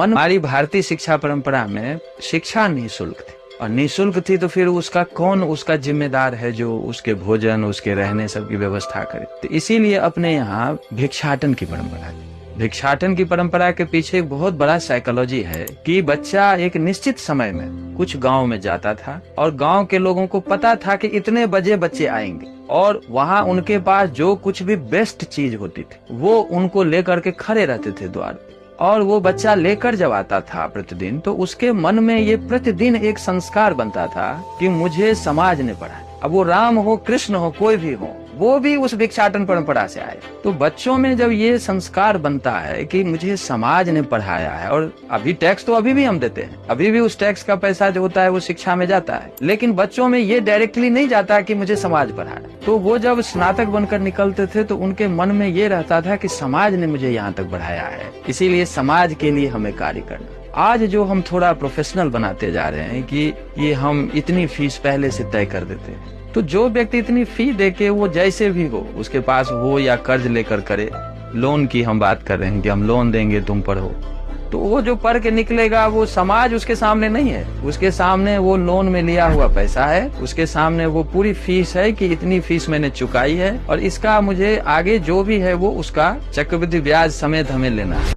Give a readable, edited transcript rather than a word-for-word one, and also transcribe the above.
मन, हमारी भारतीय शिक्षा परंपरा में शिक्षा निःशुल्क थी, और निःशुल्क थी तो फिर उसका कौन उसका जिम्मेदार है जो उसके भोजन, उसके रहने सब की व्यवस्था करे। तो इसीलिए अपने यहाँ भिक्षाटन की परंपरा है। भिक्षाटन की परंपरा के पीछे एक बहुत बड़ा साइकोलॉजी है कि बच्चा एक निश्चित समय में कुछ गांव में जाता था और गांव के लोगों को पता था कि इतने बजे बच्चे आएंगे, और वहां उनके पास जो कुछ भी बेस्ट चीज होती थी वो उनको लेकर के खड़े रहते थे द्वार पे। और वो बच्चा लेकर जब आता था प्रतिदिन, तो उसके मन में ये प्रतिदिन एक संस्कार बनता था कि मुझे समाज ने पढ़ाया। अब वो राम हो, कृष्ण हो, कोई भी हो, वो भी उस भिक्षाटन परंपरा से आए। तो बच्चों में जब ये संस्कार बनता है कि मुझे समाज ने पढ़ाया है, और अभी टैक्स तो अभी भी हम देते हैं, अभी भी उस टैक्स का पैसा जो होता है वो शिक्षा में जाता है, लेकिन बच्चों में ये डायरेक्टली नहीं जाता कि मुझे समाज पढ़ाया। तो वो जब स्नातक बनकर निकलते थे तो उनके मन में ये रहता था कि समाज ने मुझे यहाँ तक बढ़ाया है, इसीलिए समाज के लिए हमें कार्य करना। आज जो हम थोड़ा प्रोफेशनल बनाते जा रहे हैं कि ये हम इतनी फीस पहले से तय कर देते हैं, तो जो व्यक्ति इतनी फी दे के वो जैसे भी हो, उसके पास हो या कर्ज लेकर करे, लोन की हम बात कर रहे हैं कि हम लोन देंगे तुम पढ़ो, तो वो जो पढ़ के निकलेगा वो समाज उसके सामने नहीं है, उसके सामने वो लोन में लिया हुआ पैसा है, उसके सामने वो पूरी फीस है कि इतनी फीस मैंने चुकाई है और इसका मुझे आगे जो भी है वो उसका चक्रवृद्धि ब्याज समेत हमें लेना है।